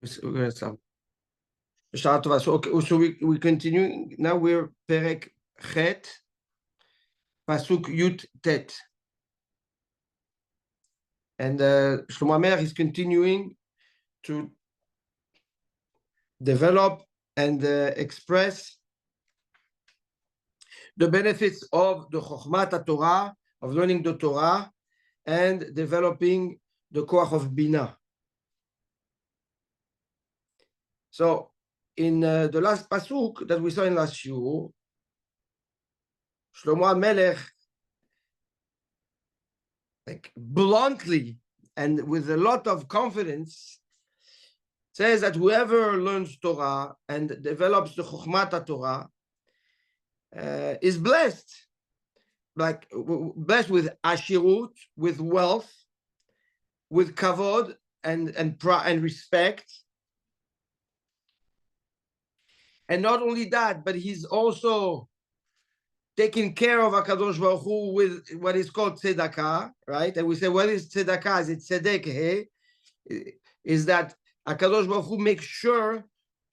So, okay, so we continue. Now we're Perek Chet, Pasuk Yut Tet. And Shlomo HaMelech is continuing to develop and express the benefits of the Chokhmat Torah, of learning the Torah, and developing the Koach of Bina. So, in the last Pasuk that we saw in last Shiur, Shlomo HaMelech, like bluntly and with a lot of confidence, says that whoever learns Torah and develops the Chokhmat Torah is blessed, like blessed with ashirut, with wealth, with kavod and respect. And not only that, but he's also taking care of HaKadosh Baruch Hu with what is called tzedakah, right? And we say, what is tzedakah? Is it tzedek, hey? Is that HaKadosh Baruch Hu makes sure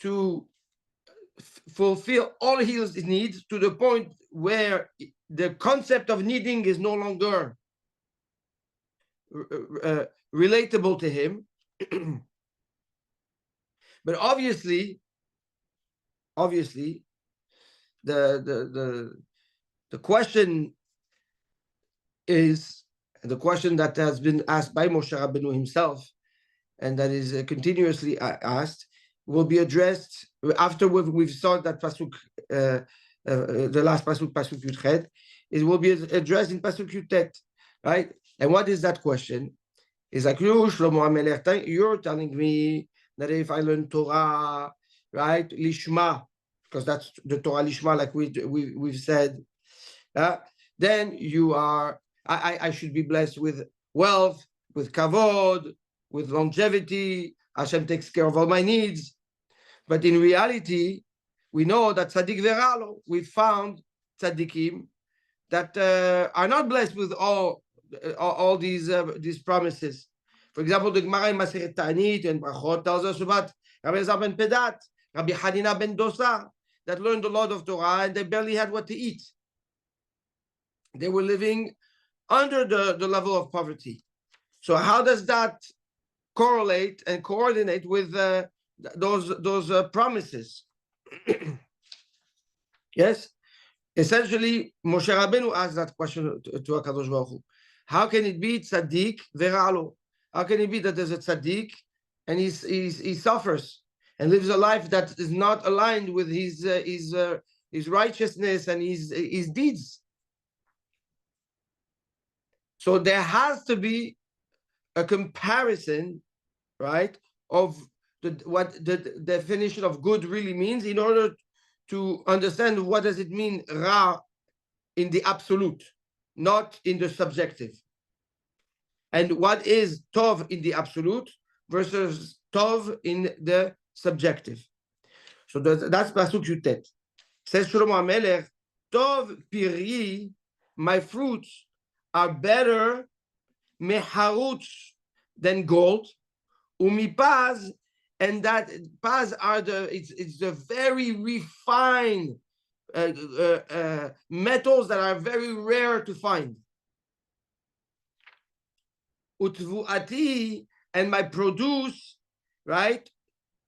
to fulfill all his needs to the point where the concept of needing is no longer relatable to him. But obviously, the question is, the question that has been asked by Moshe Rabbeinu himself, and that is continuously asked, will be addressed after we've saw that pasuk, the last pasuk, pasuk Yud Chet. It will be addressed in pasuk Yud Tet, right? And what is that question? It's like, you, Shlomo HaMelech, you're telling me that if I learn Torah, right, lishma, because that's the Torah lishma, like we've said, then you are, I should be blessed with wealth, with kavod, with longevity. Hashem takes care of all my needs. But in reality, we know that tzaddik veralo, we found tzaddikim that are not blessed with all these promises. For example, the Gemara in Masechet Ta'anit and Brachot tells us about Rabbi Elazar ben Pedat, Rabbi Hanina ben Dosa, that learned a lot of Torah and they barely had what to eat. They were living under the level of poverty. So how does that correlate and coordinate with those promises? Yes, essentially, Moshe Rabbeinu asked that question to HaKadosh Baruch Hu. How can it be tzaddik veralo? How can it be that there's a tzaddik and he suffers and lives a life that is not aligned with his righteousness and his deeds? So there has to be a comparison, right, of what the definition of good really means in order to understand what does it mean ra in the absolute, not in the subjective. And what is tov in the absolute versus tov in the subjective. So that's Pasuk Yutet. Says Shlomo HaMelech, tov piri, my fruits are better meharutz than gold, umipaz, and that paz are it's the very refined metals that are very rare to find. Utvuati, and my produce, right,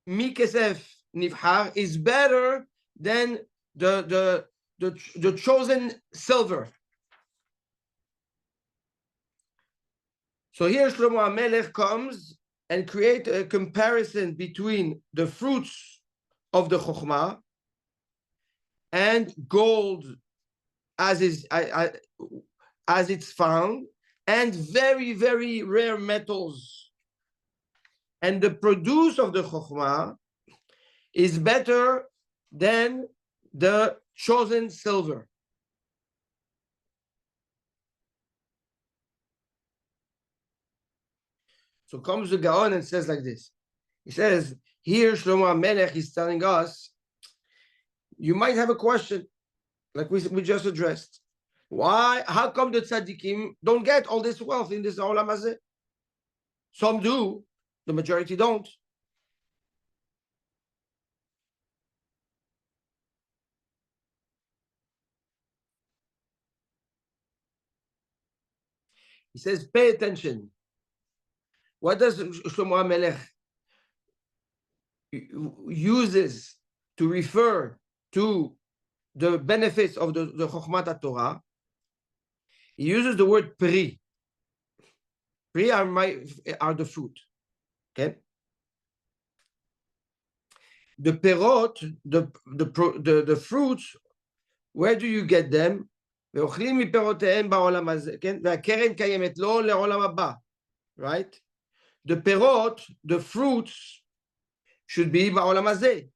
mikesef nivhar, is better than the chosen silver. So here Shlomo HaMelech comes and create a comparison between the fruits of the Chokhmah and gold as it's found, and very, very rare metals. And the produce of the Chokhmah is better than the chosen silver. So comes the Gaon and says like this. He says, here Shlomo HaMelech is telling us, you might have a question, like we just addressed. Why? How come the tzaddikim don't get all this wealth in this olam hazeh? Some do, the majority don't. He says, pay attention. What does Shlomo HaMelech uses to refer to the benefits of the Chokhmat Torah? He uses the word pri. Pri are the fruit. Okay. The perot, the fruits, where do you get them? ואוכלים מפירותיהם בעולם הזה, כן? והקרן קיימת לא לעולם הבא, right? The perot, the fruits, should be בעולם הזה.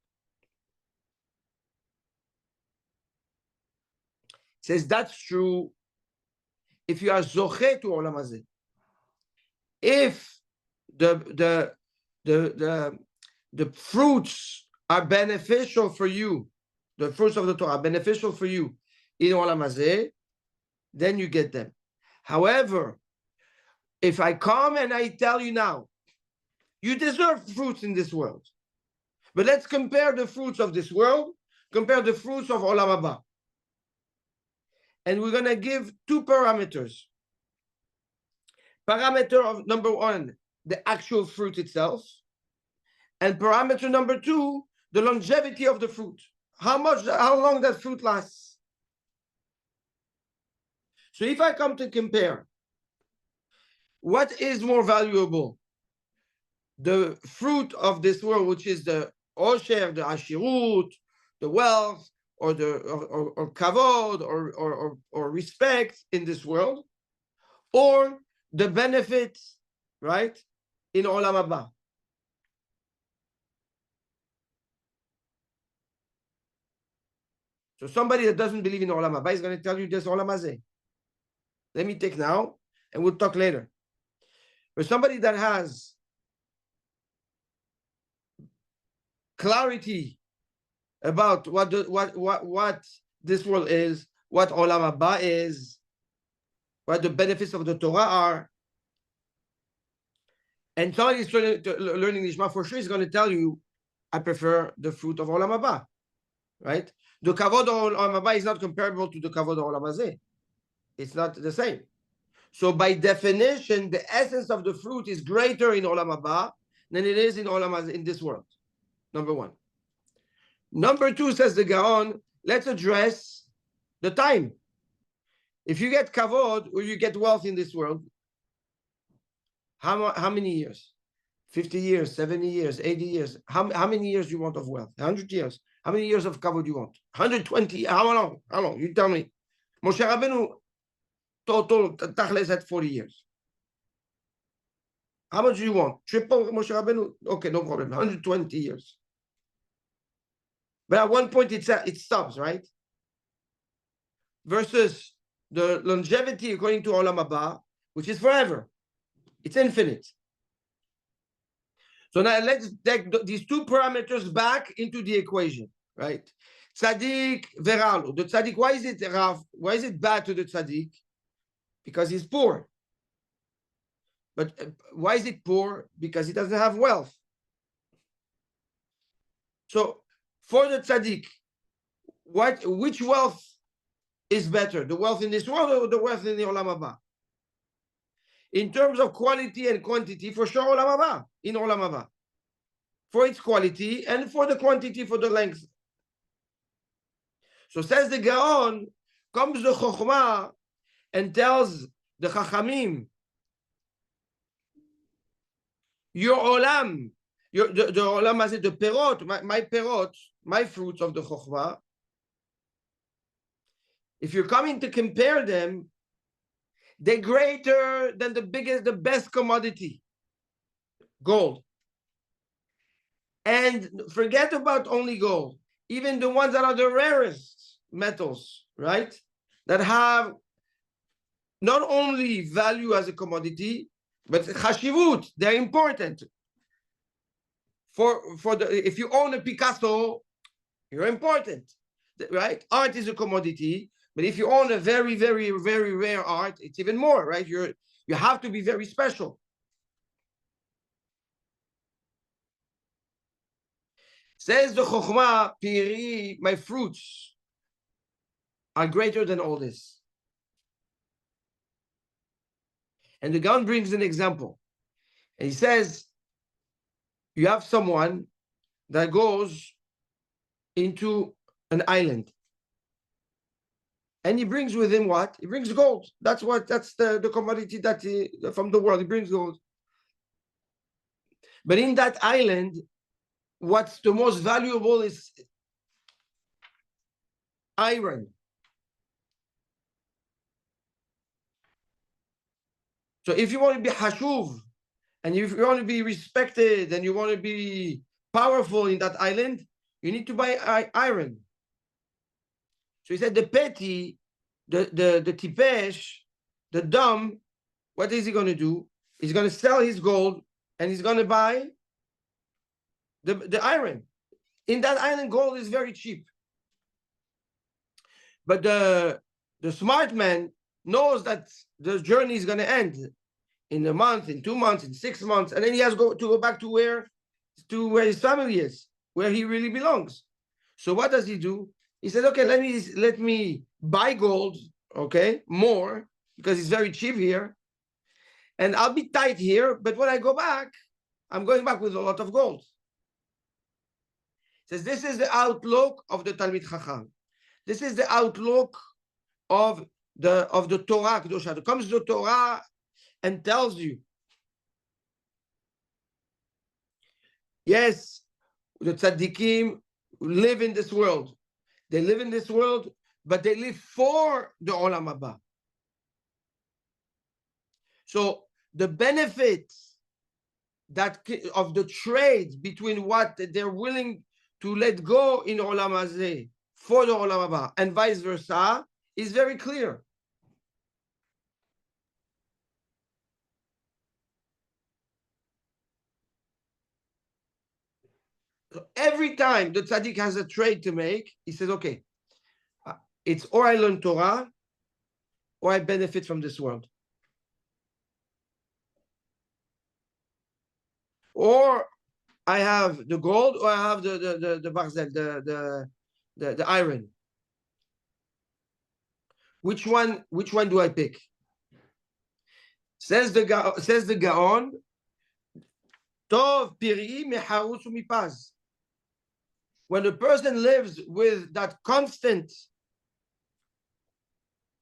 Says that's true if you are zoche to עולם הזה. If the fruits are beneficial for you, the fruits of the Torah are beneficial for you in עולם הזה, then you get them. However, if I come and I tell you now, you deserve fruits in this world, but let's compare the fruits of this world, compare the fruits of Olam Haba. And we're going to give two parameters. Parameter of number one, the actual fruit itself. And parameter number two, the longevity of the fruit. How long that fruit lasts. So if I come to compare, what is more valuable? The fruit of this world, which is the osher, the ashirut, the wealth, or the or kavod, or respect in this world, or the benefits, right, in olam haba. So somebody that doesn't believe in olam haba is going to tell you there's olam hazeh. Let me take now, and we'll talk later. But somebody that has clarity about what this world is, what olam haba is, what the benefits of the Torah are, and somebody is learning Nishma, for sure is going to tell you, I prefer the fruit of olam haba, right? The kavod of olam haba is not comparable to the kavod of olam hazeh. It's not the same. So by definition, the essence of the fruit is greater in olam haba than it is in olam hazeh, in this world. Number one. Number two, says the Gaon, let's address the time. If you get kavod or you get wealth in this world, how many years? 50 years, 70 years, 80 years. How many years do you want of wealth? 100 years. How many years of kavod do you want? 120. How long? How long? You tell me. Moshe Rabbeinu total tachles had 40 years. How much do you want? Triple Moshe Rabbeinu? Okay, no problem. 120 years. But at one point it stops, right? Versus the longevity according to Olam Haba, which is forever. It's infinite. So now let's take these two parameters back into the equation, right? Tzaddik veralu. The tzaddik, why is it rough? Why is it bad to the tzaddik? Because he's poor. But why is it poor? Because he doesn't have wealth. So for the tzaddik, which wealth is better? The wealth in this world or the wealth in the Olam Haba? In terms of quality and quantity, for sure Olam Haba, in Olam Haba. For its quality and for the quantity, for the length. So says the Gaon, comes the Chokhmah and tells the Chachamim, your Olam, the Olam has it, the perot, my perot, my fruits of the Chokhmah, if you're coming to compare them, they're greater than the best commodity, gold. And forget about only gold, even the ones that are the rarest metals, right? That have not only value as a commodity, but chashivut, they're important. If you own a Picasso, you're important, right? Art is a commodity, but if you own a very, very, very rare art, it's even more, right? You have to be very special. Says the Chokhmah, Piri, my fruits are greater than all this. And the Gaon brings an example. And he says, you have someone that goes into an island. And he brings with him what? He brings gold. That's the commodity that from the world. He brings gold. But in that island, what's the most valuable is iron. So if you want to be hashuv, and if you want to be respected, and you want to be powerful in that island, you need to buy iron. So he said the petty, the tipesh, the dumb, what is he going to do? He's going to sell his gold and he's going to buy the iron. In that island, gold is very cheap. But the smart man knows that the journey is going to end in a month, in 2 months, in 6 months, and then he has to go back to where his family is, where he really belongs. So what does he do? He said, okay, let me buy gold, okay, more, because it's very cheap here, and I'll be tight here, but when I go back, I'm going back with a lot of gold. He says, this is the outlook of the Talmid Chacham. This is the outlook of the Torah Kedosha. It comes to the Torah and tells you, yes, the tzaddikim live in this world. They live in this world, but they live for the Olam Haba. So the benefit of the trade between what they're willing to let go in Olam Hazeh for the Olam Haba and vice versa is very clear. So every time the tzaddik has a trade to make, he says, okay, it's or I learn Torah or I benefit from this world. Or I have the gold or I have the barzel, the iron. Which one do I pick? Says the Gaon, Tov piri meharus umipaz. When a person lives with that constant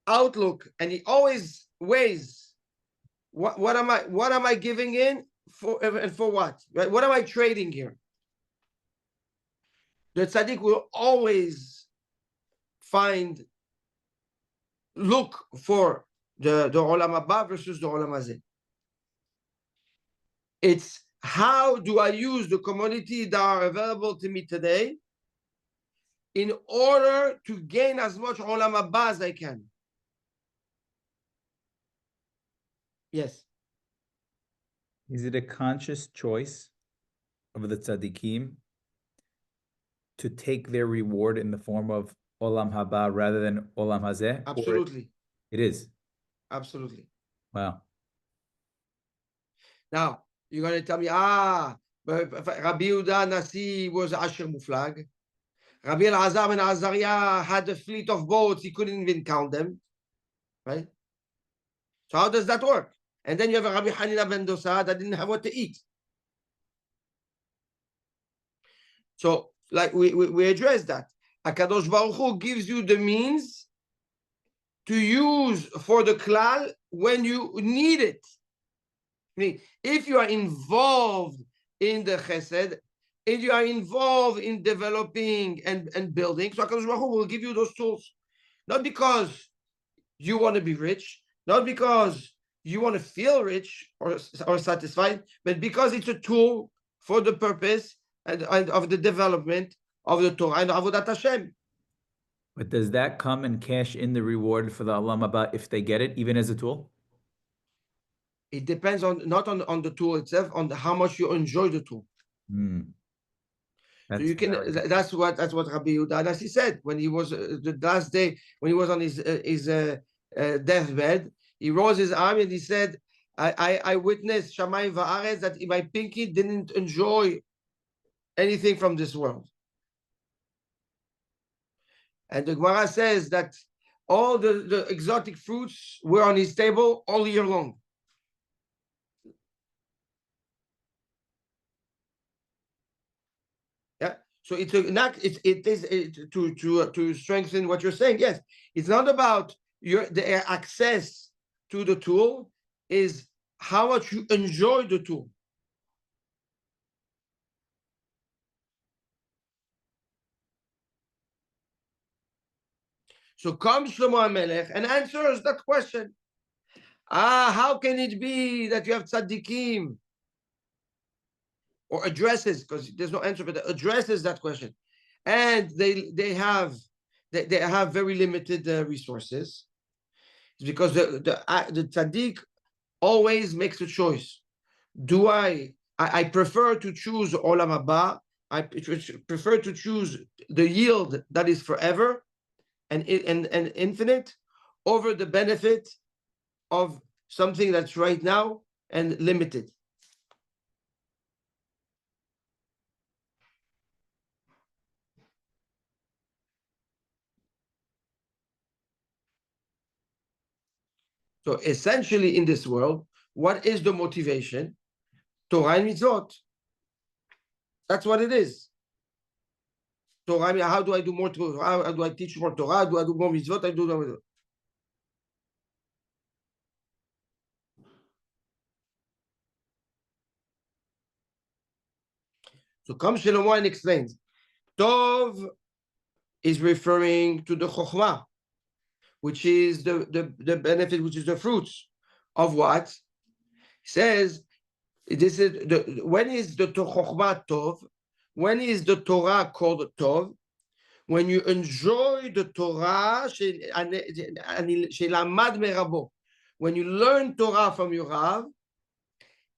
outlook and he always weighs what am I giving in for, and for what? Right? What am I trading here? The tzaddik will always look for the Olam Haba versus the Olam Hazeh. It's how do I use the commodity that are available to me today in order to gain as much Olam Haba as I can. Yes. Is it a conscious choice of the tzaddikim to take their reward in the form of Olam Haba rather than Olam Hazeh? Absolutely. It is. Absolutely. Wow. Now, you're going to tell me, but Rabbi Yehuda Nasi was Asher Muflag. Rabbi Elazar ben Azariah had a fleet of boats. He couldn't even count them. Right? So how does that work? And then you have a Rabbi Hanina ben Dosa that didn't have what to eat. So, like we addressed that. HaKadosh Baruch Hu gives you the means to use for the klal when you need it. I mean, if you are involved in the chesed, if you are involved in developing and building, so HaKadosh Baruch Hu will give you those tools. Not because you want to be rich, not because you want to feel rich or satisfied, but because it's a tool for the purpose and of the development of the Torah and Avodat Hashem. But does that come and cash in the reward for the Olam Haba if they get it, even as a tool? It depends not on the tool itself, on how much you enjoy the tool. So you can. That's what Rabbi Yehuda Nasi said when he was the last day when he was on his deathbed. He rose his arm and he said, "I witnessed Shamayim va'aretz that my pinky didn't enjoy anything from this world." And the Gemara says that all the exotic fruits were on his table all year long. So it's to strengthen what you're saying. Yes, it's not about the access to the tool, is how much you enjoy the tool. So comes Shlomo HaMelech and answers that question. How can it be that you have tzaddikim? Or addresses, because there's no answer, but addresses that question. And they have very limited resources. It's because the tzaddik always makes a choice. Do I prefer to choose olam haba? I prefer to choose the yield that is forever and infinite over the benefit of something that's right now and limited. So essentially in this world, what is the motivation? Torah and mitzvot. That's what it is. Torah, how do I do more Torah? How do I teach more Torah? Do I do more mitzvot? I do more mitzvot. So comes Shlomo and explains. Tov is referring to the chokhmah, which is the benefit, which is the fruits of what? He says, this is when is the chokhmah tov? When is the Torah called tov? When you enjoy the Torah, when you learn Torah from your Rav,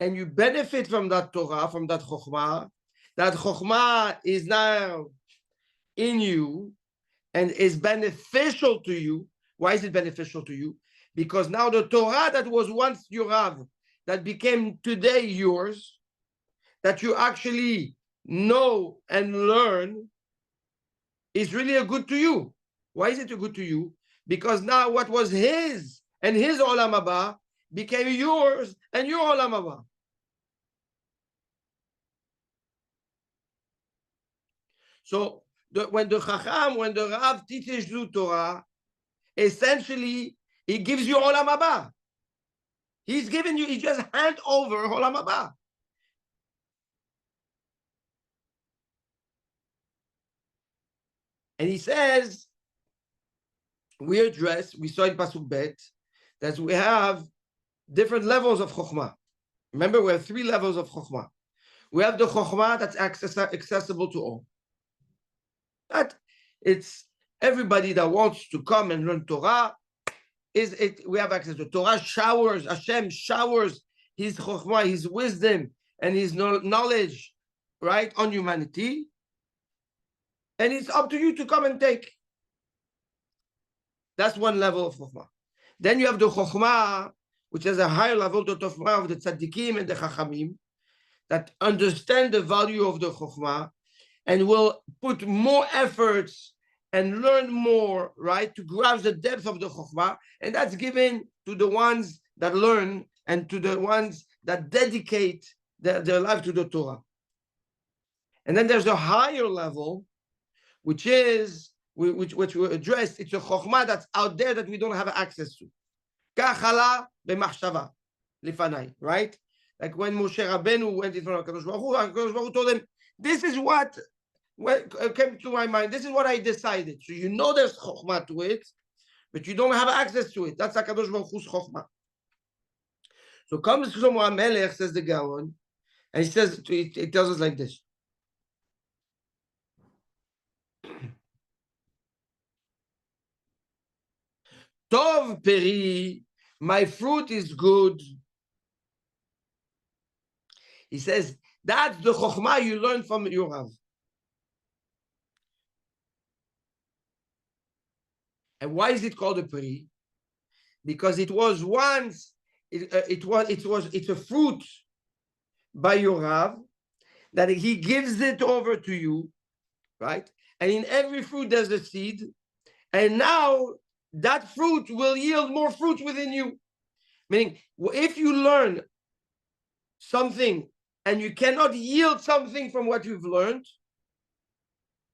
and you benefit from that Torah, from that Chokhmah is now in you and is beneficial to you. Why is it beneficial to you? Because now the Torah that was once your Rav, that became today yours, that you actually know and learn, is really a good to you. Why is it a good to you? Because now what was his and his olam haba became yours and your olam haba. So when the Rav teaches you Torah, essentially he gives you olam haba. He's giving you, he just hand over olam haba. And he says, we saw in Pasuk Bet, that we have different levels of Chokhmah. Remember, we have 3 levels of Chokhmah. We have the Chokhmah that's accessible to all. That it's everybody that wants to come and learn Torah, we have access to Torah. Hashem showers his Chokhmah, his wisdom, and his knowledge, right, on humanity. And it's up to you to come and take. That's one level of Chokhmah. Then you have the Chokhmah, which is a higher level, the Chokhmah of the Tzaddikim and the Chachamim, that understand the value of the Chokhmah and will put more efforts and learn more, right, to grasp the depth of the Chokhmah. And that's given to the ones that learn and to the ones that dedicate their life to the Torah. And then there's a higher level, which we addressed. It's a chokhmah that's out there that we don't have access to. Kachala b'machshava lifanai, right? Like when Moshe Rabbeinu went in front of HaKadosh Baruch Hu told him, this is what came to my mind. This is what I decided. So you know there's chokhmah to it, but you don't have access to it. That's HaKadosh Baruch Hu's chokhmah. So comes Shlomo HaMelech, says the Gaon, and he says, it tells us like this. Tov peri, my fruit is good. He says, that's the chokhmah you learn from your Rav. And why is it called a peri? Because it was once, it's a fruit by your Rav, that he gives it over to you, right? And in every fruit there's a seed. And now that fruit will yield more fruit within you. Meaning, if you learn something and you cannot yield something from what you've learned,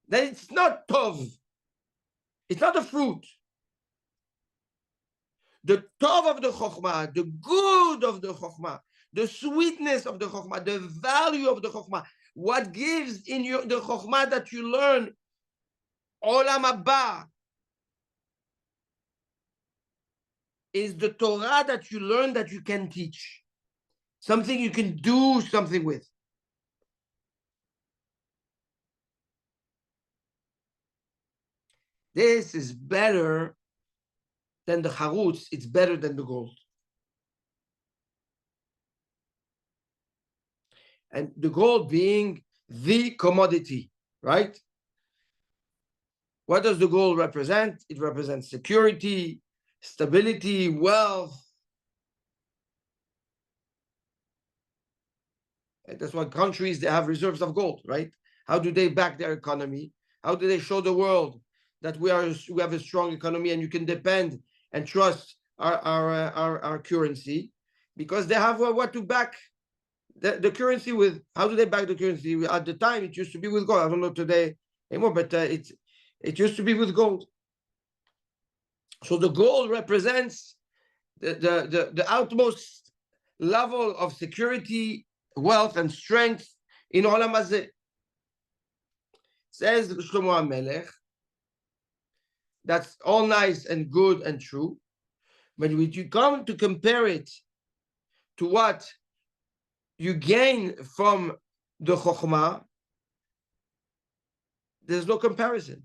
then it's not tov. It's not a fruit. The tov of the chokhmah, the good of the chokhmah, the sweetness of the chokhmah, the value of the chokhmah, what gives in the chokhmah that you learn, olam haba, is the Torah that you learn that you can teach. Something you can do something with. This is better than the charutz. It's better than the gold. And the gold being the commodity, right? What does the gold represent? It represents security, stability, wealth. And that's why countries, they have reserves of gold, right? How do they back their economy? How do they show the world that we have a strong economy and you can depend and trust our currency? Because they have what to back the currency with. How do they back the currency? At the time, it used to be with gold. I don't know today anymore, but it used to be with gold. So the gold represents the utmost level of security, wealth, and strength in Olam Hazeh. Says Shlomo HaMelech, that's all nice and good and true, but when you come to compare it to what you gain from the Chokhmah, there's no comparison.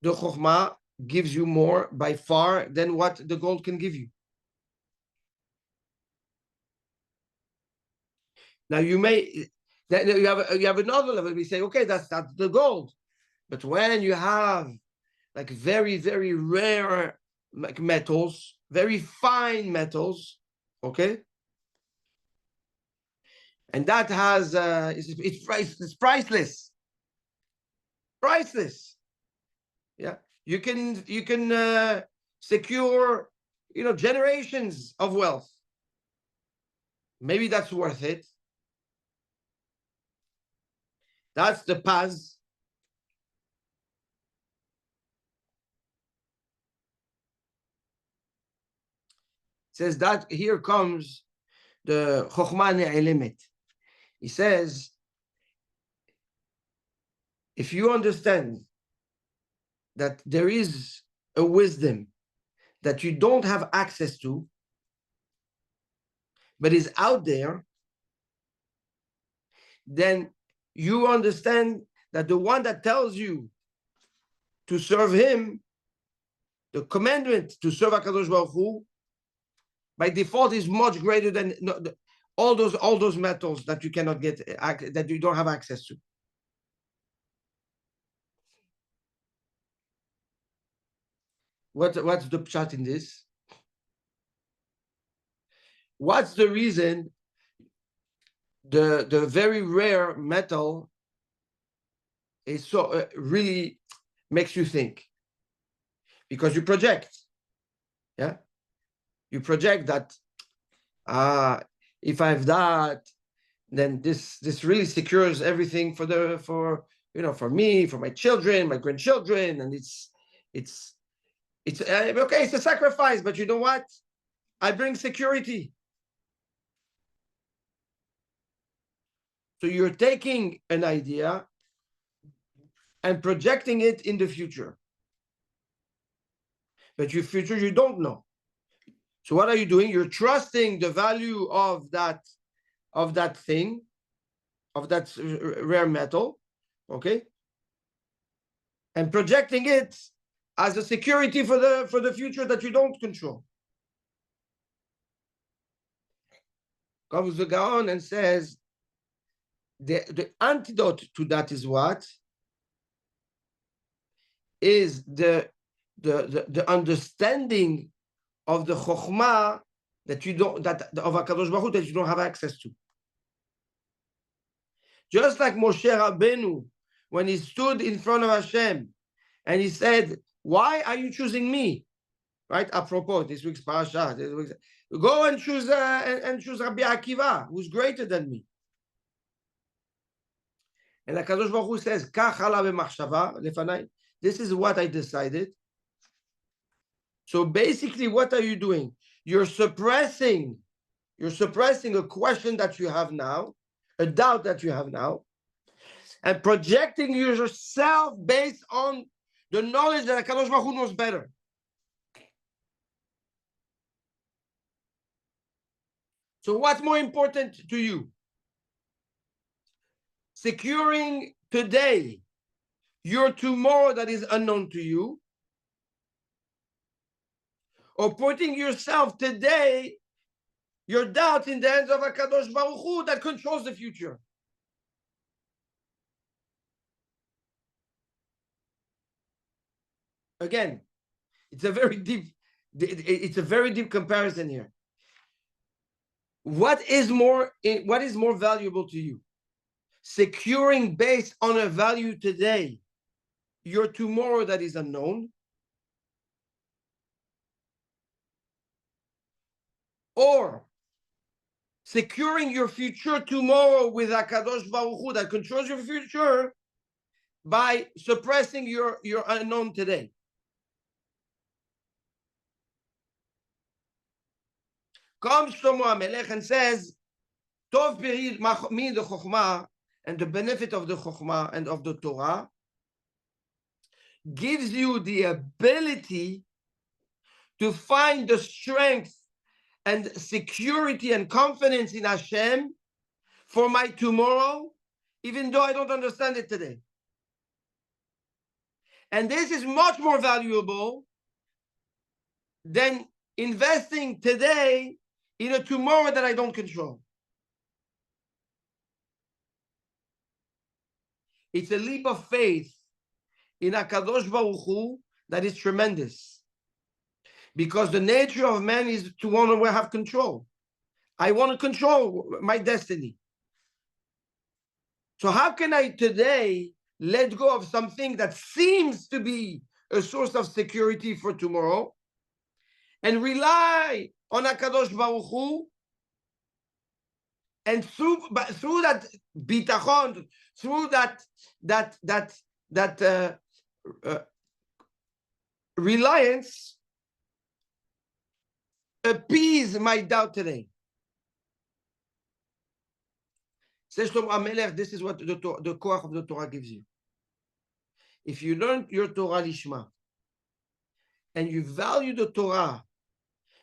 The Chokhmah gives you more by far than what the gold can give you. Now you have another level. We say, okay, that's the gold, but when you have like very, very rare metals, very fine metals, okay, and that has it's priceless, priceless. Yeah, you can secure generations of wealth. Maybe that's worth it. That's the paz. Says that here comes the Chokhmah Ne'elemet. He says, if you understand that there is a wisdom that you don't have access to, but is out there, then you understand that the one that tells you to serve him, the commandment to serve HaKadosh Baruch Hu, by default is much greater than all those metals that you cannot get, that you don't have access to. What's the pshat in this? What's the reason the very rare metal is so really makes you think? Because you project, yeah, you project that if I have that, then this really secures everything for me, for my children, my grandchildren, and it's okay, it's a sacrifice, but you know what? I bring security. So you're taking an idea and projecting it in the future. But your future, you don't know. So what are you doing? You're trusting the value of that thing, of that rare metal, okay? And projecting it as a security for the future that you don't control. Comes the Gaon and says, the antidote to that is what? Is the understanding of the chokhmah that you don't, that of HaKadosh Baruch Hu, that you don't have access to. Just like Moshe Rabbeinu, when he stood in front of Hashem and he said, "Why are you choosing me?" Right? Apropos this week's parasha, go and choose Rabbi Akiva, who's greater than me. And HaKadosh Baruch Hu says, Kach hala b'machshava lefanai. This is what I decided. So basically, what are you doing? You're suppressing a question that you have now, a doubt that you have now, and projecting yourself based on the knowledge that HaKadosh Baruch Hu knows better. So what's more important to you? Securing today your tomorrow that is unknown to you, or putting yourself today, your doubts in the hands of HaKadosh Baruch Hu that controls the future. Again, it's a very deep comparison here. What is more valuable to you? Securing based on a value today your tomorrow that is unknown, or securing your future tomorrow with HaKadosh Baruch Hu that controls your future by suppressing your unknown today. Comes Shlomo HaMelech and says, Tov Biri me the Chokhmah, and the benefit of the Chokhmah and of the Torah gives you the ability to find the strength and security and confidence in Hashem for my tomorrow, even though I don't understand it today. And this is much more valuable than investing today in a tomorrow that I don't control. It's a leap of faith in HaKadosh Baruch Hu that is tremendous. Because the nature of man is to want to have control. I want to control my destiny. So how can I today let go of something that seems to be a source of security for tomorrow and rely on HaKadosh Baruch Hu, and through that bitachon, through that reliance, appease my doubt today. Says Shlomo HaMelech, this is what the koach of the Torah gives you. If you learn your Torah Lishma, and you value the Torah,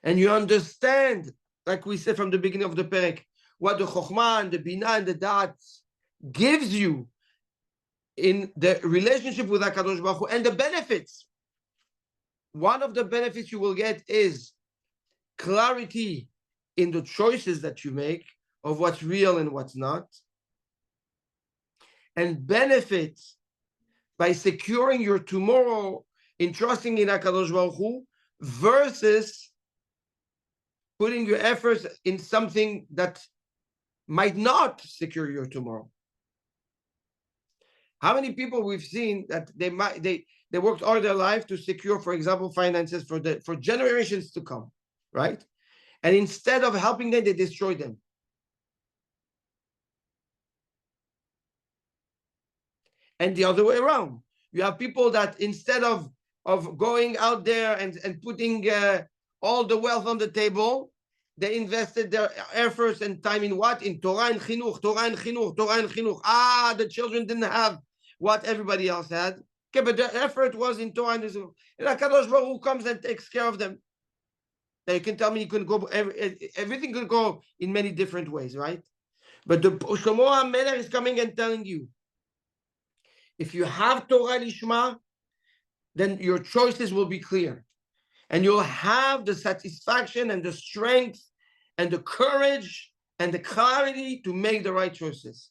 and you understand, like we said from the beginning of the Perek, what the Chokhmah and the Binah and the Da'at gives you in the relationship with HaKadosh Baruch Hu and the benefits. One of the benefits you will get is clarity in the choices that you make of what's real and what's not, and benefits by securing your tomorrow in trusting in HaKadosh Baruch Hu versus putting your efforts in something that might not secure your tomorrow. How many people we've seen that they worked all their life to secure, for example, finances for generations to come, right? And instead of helping them, they destroy them. And the other way around, you have people that instead of going out there and putting all the wealth on the table, they invested their efforts and time in what? In Torah and Chinuch, Torah and Chinuch, Torah and Chinuch. The children didn't have what everybody else had. Okay, but their effort was in Torah and Chinuch. And HaKadosh Baruch Hu comes and takes care of them. Now you can tell me you can go, everything could go in many different ways, right? But the Shlomo HaMelech is coming and telling you, if you have Torah Lishma, then your choices will be clear. And you'll have the satisfaction and the strength and the courage and the clarity to make the right choices.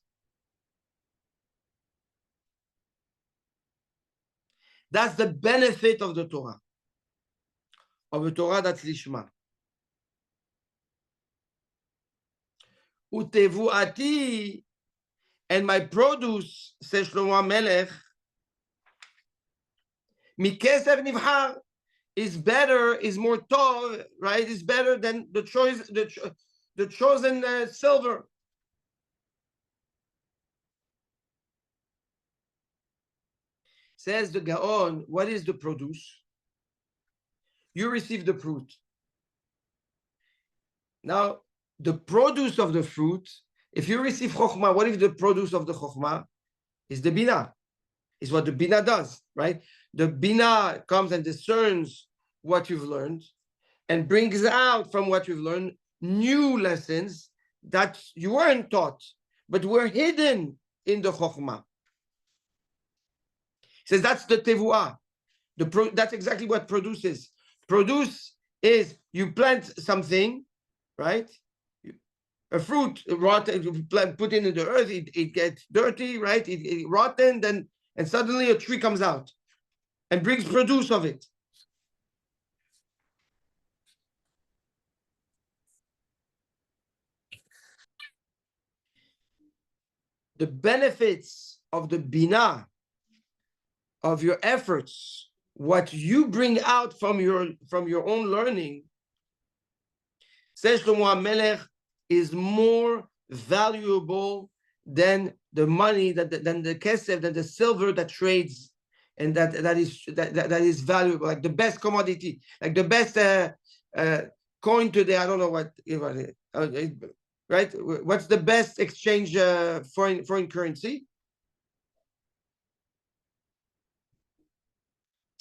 That's the benefit of the Torah. Of the Torah that's Lishma. Utevuati, and my produce, says Shlomo HaMelech, Mikesef Nivhar, is better, is more tall, right? Is better than the chosen silver. Says the Gaon, what is the produce? You receive the fruit. Now, the produce of the fruit, if you receive Chokhmah, what if the produce of the Chokhmah is the Bina? Is what the Bina does, right? The Bina comes and discerns what you've learned and brings out from what you've learned new lessons that you weren't taught, but were hidden in the Chokhmah. He says that's the Tevuah. That's exactly what produce is. Produce is you plant something, right? A fruit, rotten, put it in the earth, it gets dirty, right? It rotten, then and suddenly a tree comes out and brings produce of it. The benefits of the Bina, of your efforts, what you bring out from your own learning, says Shlomo HaMelech, is more valuable than the money, than the kesef, than the silver that trades, and that is valuable, like the best commodity, like the best coin today. I don't know what right? What's the best exchange foreign currency?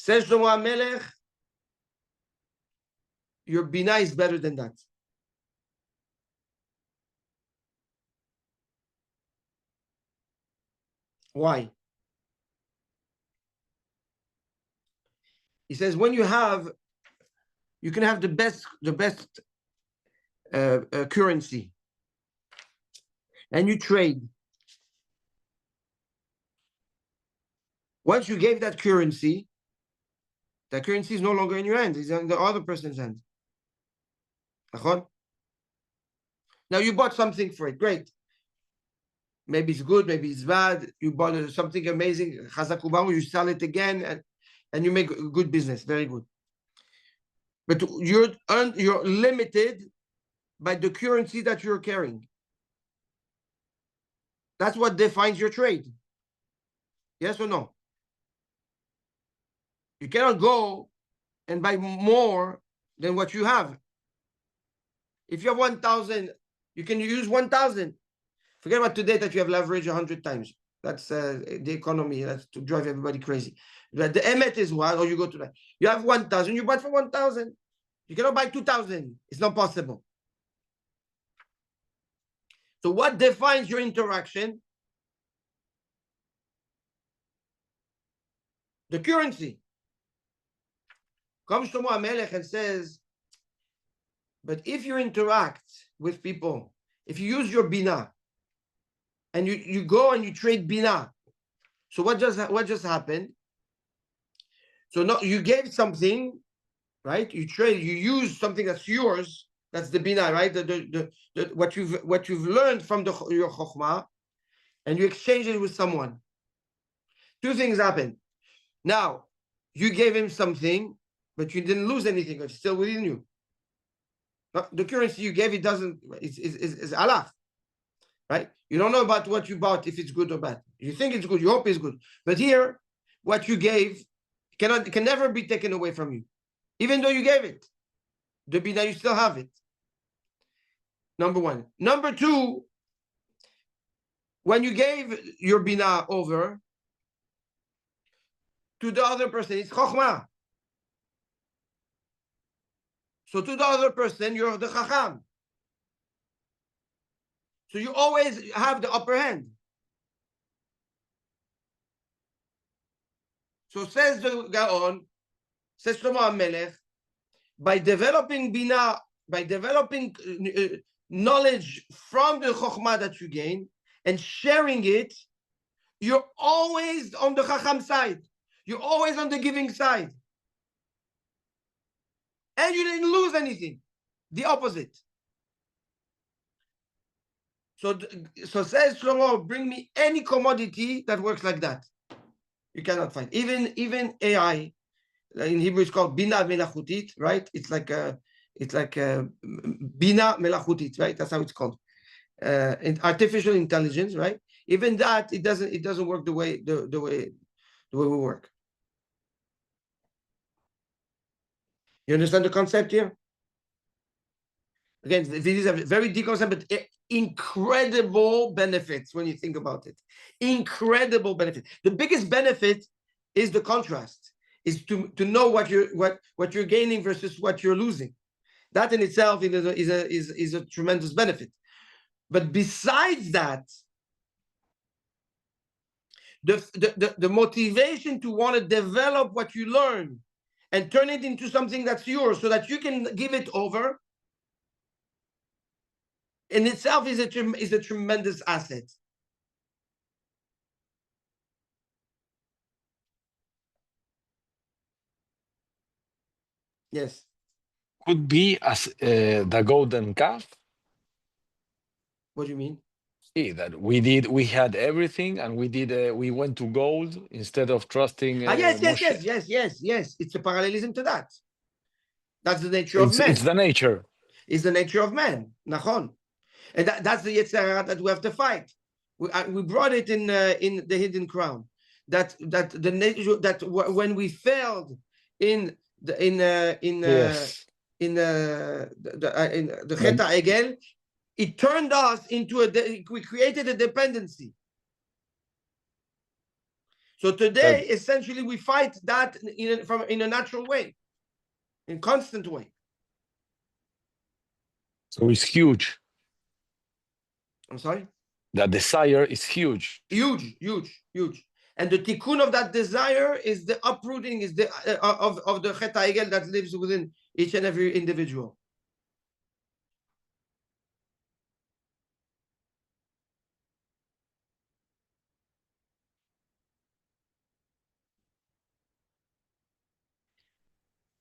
Says Shlomo HaMelech, your bina is better than that. Why? He says when you can have the best currency, and you trade. Once you gave that currency is no longer in your hand; it's in the other person's hand. Now you bought something for it, great. Maybe it's good, maybe it's bad. You bought something amazing, chazak ubahu, you sell it again, and you make good business, very good. But you're limited by the currency that you're carrying. That's what defines your trade. Yes or no? You cannot go and buy more than what you have. If you have 1,000, you can use 1,000. Forget about today that you have leverage 100 times. That's the economy. That's to drive everybody crazy. But the emet is what, or you go to that. You have 1,000, you buy for 1,000. You cannot buy 2,000. It's not possible. So what defines your interaction? The currency. Comes Shlomo HaMelech and says, but if you interact with people, if you use your bina, and you go and you trade bina, so what just happened? So no, you gave something, right? You use something that's yours. That's the bina, right? What you've learned from your chokhmah, and you exchange it with someone. Two things happen. Now you gave him something, but you didn't lose anything. It's still within you. The currency you gave, is alaf, right? You don't know about what you bought, if it's good or bad. You think it's good, you hope it's good. But here, what you gave can never be taken away from you. Even though you gave it, the bina, you still have it. Number one. Number two, when you gave your bina over to the other person, it's chokhmah. So to the other person, you're the chacham. So you always have the upper hand. So says the Gaon, says Shlomo HaMelech, by developing bina, by developing knowledge from the chokhmah that you gain and sharing it, you're always on the chacham side. You're always on the giving side. And you didn't lose anything. The opposite. So says Shlomo, bring me any commodity that works like that. You cannot find. Even AI, in Hebrew it's called bina melachutit, right? It's like a bina melachutit, right? That's how it's called. In artificial intelligence, right? Even that, it doesn't work the way we work. You understand the concept here? Again, this is a very deep concept, but incredible benefits when you think about it. Incredible benefit. The biggest benefit is the contrast, is to know what you're gaining versus what you're losing. That in itself is a tremendous benefit. But besides that, the motivation to want to develop what you learn and turn it into something that's yours so that you can give it over in itself is a tremendous asset. Yes. Could be as the golden calf. What do you mean? See that we had everything, and we went to gold instead of trusting. Yes. Moshe. It's a parallelism to that. That's the nature of man. It's the nature. It's the nature of man. Nachon. And that's the Yetzer Hara that we have to fight. We brought it in the Hidden Crown. That the nature that when we failed in the Chet HaEgel, it turned us into we created a dependency. So today, essentially, we fight that in a natural way, in a constant way. So it's huge. I'm sorry? That desire is huge. Huge. And the tikkun of that desire is the uprooting, is the of the Chet HaEgel that lives within each and every individual.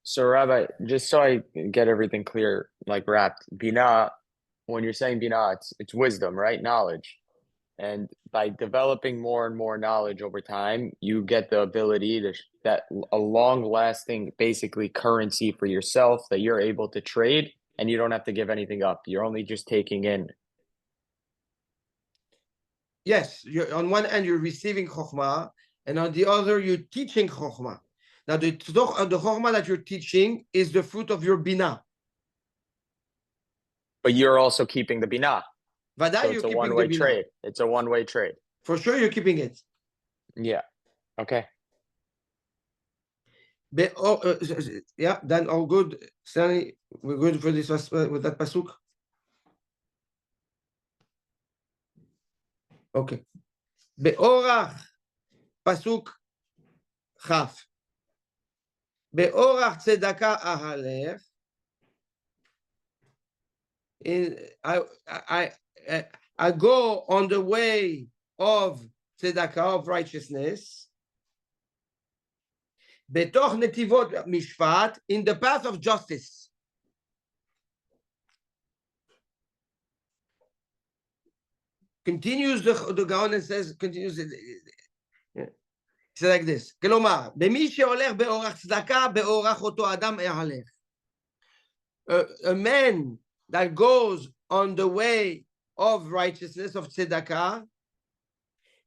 So, Rabbi, just so I get everything clear, like wrapped, Binah, when you're saying Binah, it's wisdom, right? Knowledge. And by developing more and more knowledge over time, you get the ability to that a long-lasting, basically currency for yourself that you're able to trade, and you don't have to give anything up. You're only just taking in. Yes, on one end you're receiving chokhmah, and on the other you're teaching chokhmah. Now the chokhmah that you're teaching is the fruit of your binah. But you're also keeping the binah. So it's a one-way trade. It's a one-way trade. For sure, you're keeping it. Yeah. Okay. Yeah, then all good. Stanley, we're good for this with that pasuk. Okay. Be'orach pasuk chaf. Be'orach tzedakah ahalech. I go on the way of tzedakah, of righteousness. Betoch netivot mishpat, in the path of justice. Continues the Gaon and says, it's like this. כלומר, במי שהולך באורח צדקה, באורח אותו אדם יהלך. A man that goes on the way of righteousness, of tzedakah,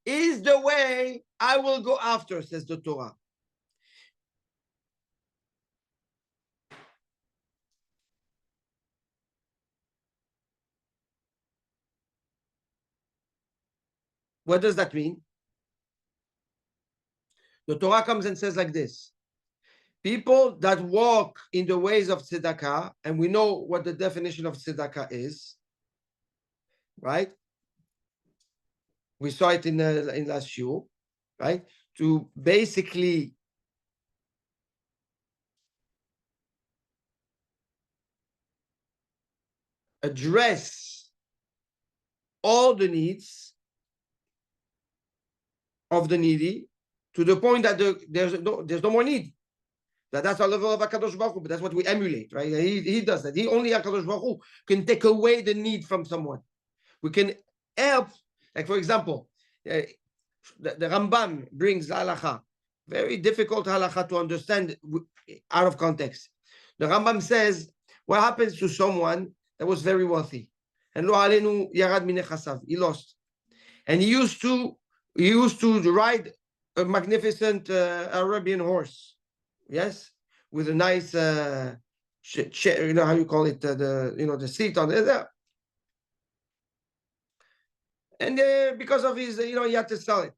is the way I will go after, says the Torah. What does that mean? The Torah comes and says like this. People that walk in the ways of tzedakah, and we know what the definition of tzedakah is, right? We saw it in last shiur, right? To basically address all the needs of the needy to the point that there's no more need. That's our level of HaKadosh Baruch Hu, but that's what we emulate, right? He does that. Only HaKadosh Baruch Hu can take away the need from someone. We can help, like for example, the Rambam brings halacha, very difficult halacha to understand out of context. The Rambam says, what happens to someone that was very wealthy? And lo alenu yarad min nechasav, he lost. And he used to ride a magnificent Arabian horse. Yes, with a nice you know how you call it, the seat on there. And because of his, he had to sell it.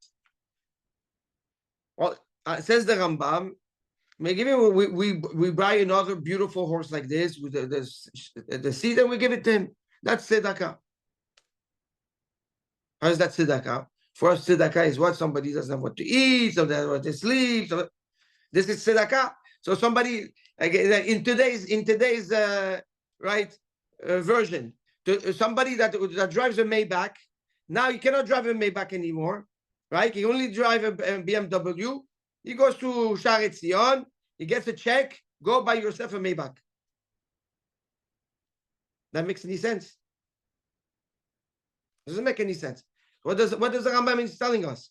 Well, says the Rambam, maybe we buy another beautiful horse like this with the seat, and we give it to him. That's tzedakah. How is that tzedakah? For us, tzedakah is what? Somebody doesn't have what to eat, somebody doesn't have what to sleep. This is tzedakah. So somebody, again, in today's version, somebody that drives a Maybach, now you cannot drive a Maybach anymore, right? You only drive a BMW. He goes to Shar Etzion, he gets a check, go buy yourself a Maybach. That makes any sense? Doesn't make any sense. What does the Rambam is telling us?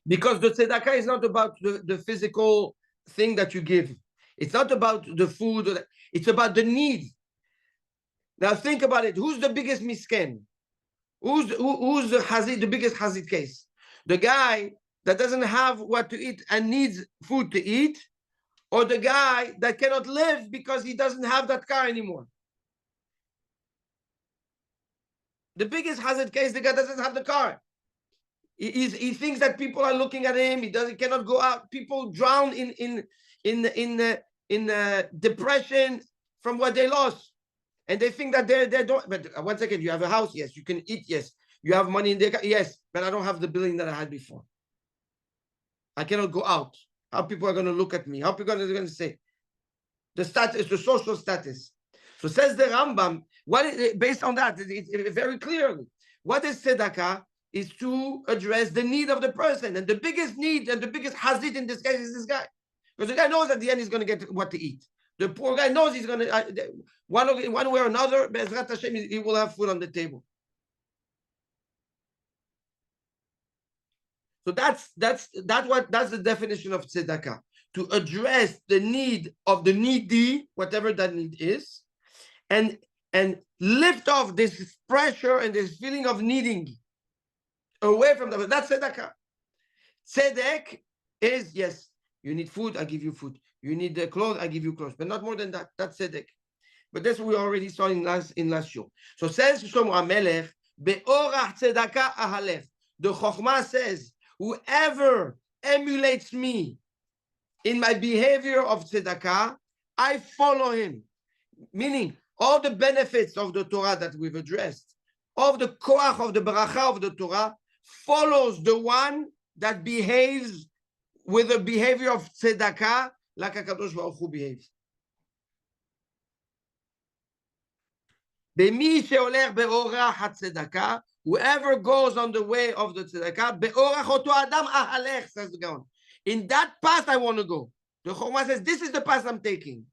Because the tzedakah is not about the physical thing that you give. It's not about the food. It's about the need. Now think about it. Who's the biggest misken? Who's the biggest hazid case? The guy that doesn't have what to eat and needs food to eat, or the guy that cannot live because he doesn't have that car anymore? The biggest hazard case, the guy doesn't have the car. He thinks that people are looking at him. He cannot go out. People drown in depression from what they lost, and they think that they don't. But 1 second, you have a house, yes. You can eat, yes. You have money in the car, yes. But I don't have the billing that I had before. I cannot go out. How people are going to look at me? How people are going to say? The status, the social status. So says the Rambam. Based on that, it's very clearly, what is tzedakah? Is to address the need of the person. And the biggest need and the biggest hazit in this case is this guy. Because the guy knows at the end he's going to get what to eat. The poor guy knows he's going to, one way or another, Be'ezrat Hashem, he will have food on the table. So that's the definition of tzedakah. To address the need of the needy, whatever that need is, and lift off this pressure and this feeling of needing away from them. That's tzedakah. Tzedek is, yes, you need food, I give you food. You need clothes, I give you clothes. But not more than that. That's tzedek. But that's what we already saw in last show. So says Shlomo HaMelech, Be'orach tzedakah ahalech. The Chokhmah says, whoever emulates me in my behavior of tzedakah, I follow him. Meaning, all the benefits of the Torah that we've addressed, of the koach, of the baracha of the Torah, follows the one that behaves with the behavior of tzedakah like HaKadosh Baruch Hu behaves. Whoever goes on the way of the tzedakah, says the Gaon. In that path I want to go. The Chokhmah says, this is the path I'm taking.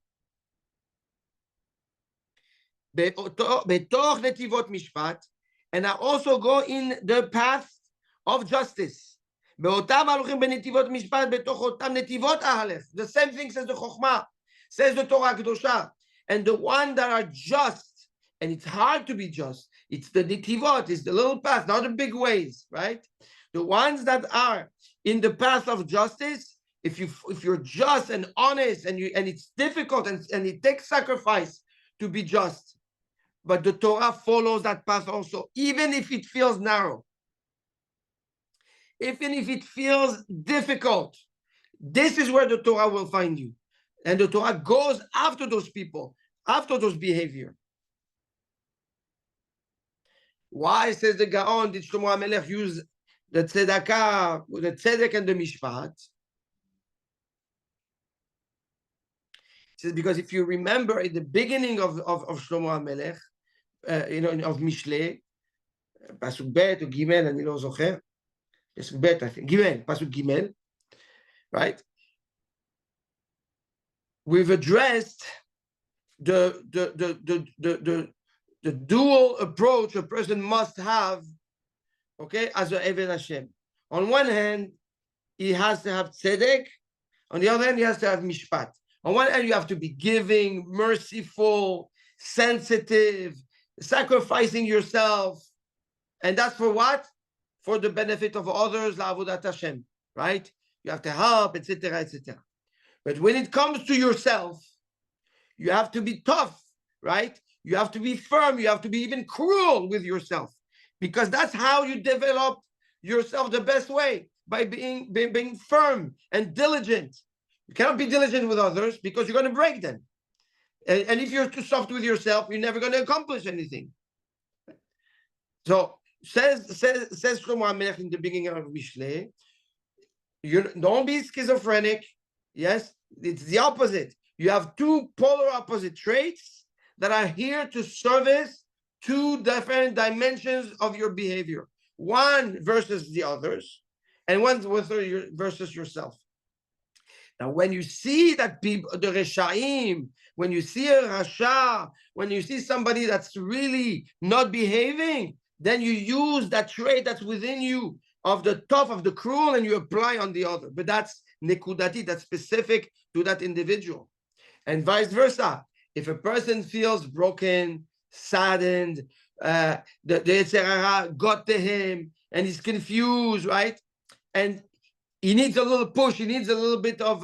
And I also go in the path of justice. The same thing says the Chokhmah, says the Torah Kedosha. And the one that are just, and it's hard to be just, it's the netivot, it's the little path, not the big ways, right? The ones that are in the path of justice, if you're just and honest, and it's difficult and it takes sacrifice to be just. But the Torah follows that path also, even if it feels narrow. Even if it feels difficult, this is where the Torah will find you. And the Torah goes after those people, after those behavior. Why, says the Gaon, did Shlomo HaMelech use the tzedakah, the tzedek and the mishpat? He says, because if you remember at the beginning of Shlomo HaMelech, of Mishlei, Pasuk Bet or Gimel, אני לא זוכר, Pasuk Bet, I think, Gimel, Pasuk Gimel, right? We've addressed the dual approach a person must have, okay, as a Eved Hashem. On one hand, he has to have tzedek. On the other hand, he has to have mishpat. On one hand, you have to be giving, merciful, sensitive, sacrificing yourself. And that's for what? For the benefit of others, la'avodat Hashem, right? You have to help, etc., etc. But when it comes to yourself, You have to be tough, right? You have to be firm. You have to be even cruel with yourself, because that's how you develop yourself the best way, by being firm and diligent. You cannot be diligent with others because you're going to break them. And if you're too soft with yourself, you're never going to accomplish anything. So says Shlomo HaMelech in the beginning of Mishlei, you don't be schizophrenic. Yes, it's the opposite. You have two polar opposite traits that are here to service two different dimensions of your behavior. One versus the others, and one versus yourself. Now, when you see that people, the Reshaim, when you see a Rasha, when you see somebody that's really not behaving, then you use that trait that's within you of the tough, of the cruel, and you apply on the other. But that's nekudati, that's specific to that individual. And vice versa. If a person feels broken, saddened, the Yetzer Hara got to him, and he's confused, right? And he needs a little push. He needs a little bit of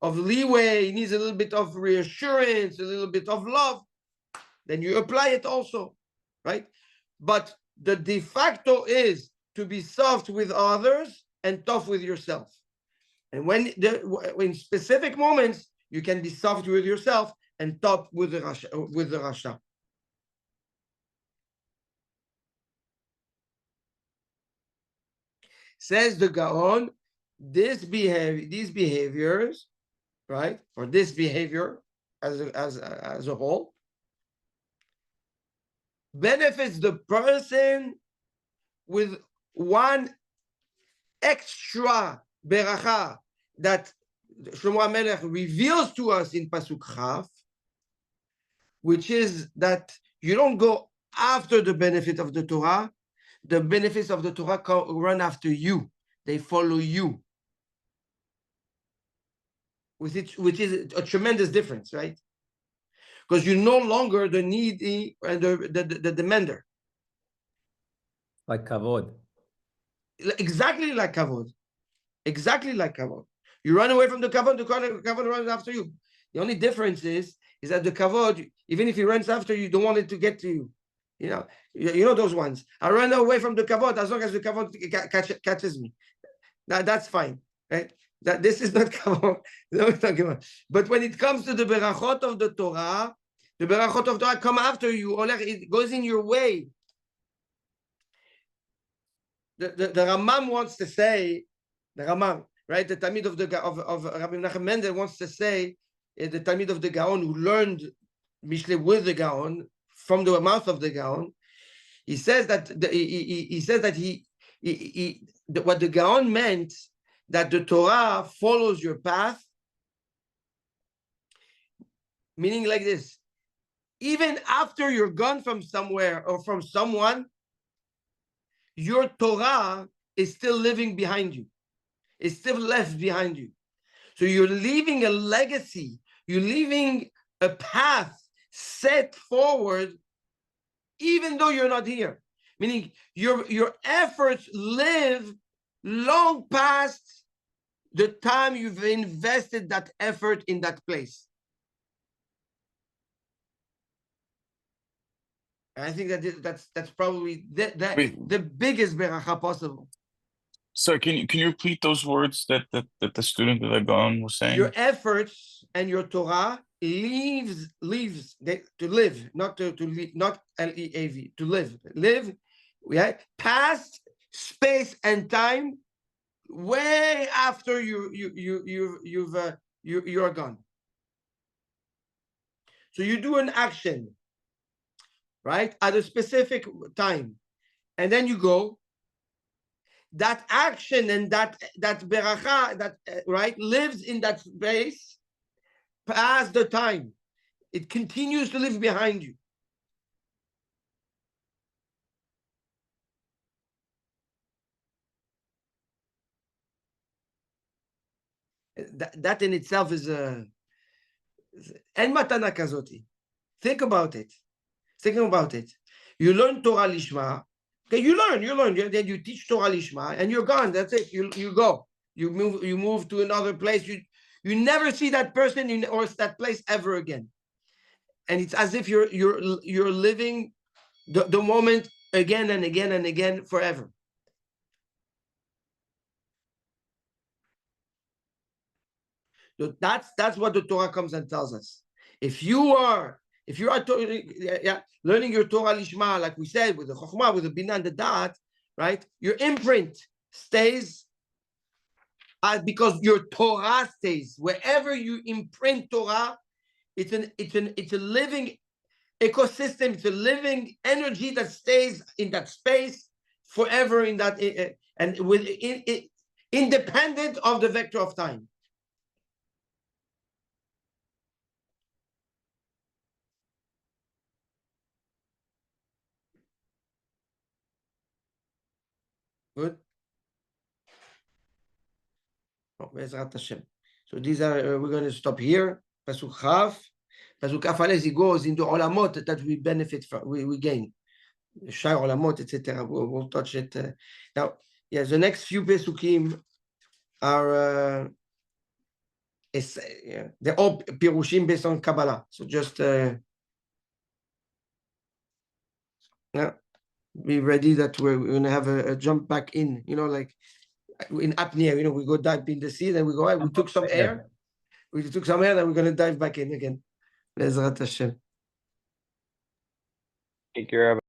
leeway. He needs a little bit of reassurance, a little bit of love. Then you apply it also, right? But the de facto is to be soft with others and tough with yourself. And when in specific moments, you can be soft with yourself and tough with the Rasha. Says the Gaon, these behaviors, right, or this behavior as a whole, benefits the person with one extra beracha that Shlomo HaMelech reveals to us in Pasuk Chaf, which is that you don't go after the benefit of the Torah. The benefits of the Torah run after you. They follow you. Which is a tremendous difference, right? Because you're no longer the needy and the demander. Like kavod. Exactly like kavod. Exactly like kavod. You run away from the kavod runs after you. The only difference is that the kavod, even if he runs after you, don't want it to get to you. You know those ones. I run away from the kavod as long as the kavod catches me. That's fine, right? That this is not kavod. But when it comes to the berachot of the Torah come after you. It goes in your way. The Rambam wants to say, the Rambam, right? The Talmid of Rabbi Menachem Mendel wants to say, the Talmid of the Gaon who learned Mishlei with the Gaon from the mouth of the Gaon. He says that what the Gaon meant, that the Torah follows your path, meaning like this: even after you're gone from somewhere or from someone, your Torah is still living behind you. It's still left behind you. So you're leaving a legacy. You're leaving a path set forward, even though you're not here. Meaning your efforts live long past the time you've invested that effort in that place. And I think that's probably the biggest beracha possible. So can you repeat those words that the student that Gaon was saying? Your efforts and your Torah leaves to live, not to leave, not L-E-A-V, to live, yeah, past space and time, way after you're gone. So you do an action, right, at a specific time, and then you go. That action and that beracha, right, lives in that space past the time. It continues to live behind you. That in itself is en matana kazoti. Think about it. You learn Torah Lishma. Okay, you learn. Then you teach Torah Lishma, and you're gone. That's it. You go. You move to another place. You You never see that person in or that place ever again. And it's as if you're living the moment again and again and again forever. So that's what the Torah comes and tells us. If you are learning your Torah lishma, like we said, with the chokhmah, with the bina and the da'at, right? Your imprint stays because your Torah stays. Wherever you imprint Torah, it's a living ecosystem. It's a living energy that stays in that space forever. In that and with independent of the vector of time. Good. Oh, Be'ezrat Hashem. So these are we're going to stop here. Pasuk Chaf. Pasuk Kaf Alef, he goes into olamot that we benefit from, we gain. Shar olamot, etc. We'll touch it now. Yeah, the next few pesukim are they're all pirushim based on Kabbalah. So just be ready that we're going to have a jump back in. You know, like in apnea. You know, we go dive in the sea, then we go out. We took some air. We took some air, then we're going to dive back in again. Be'ezrat Hashem. Take care of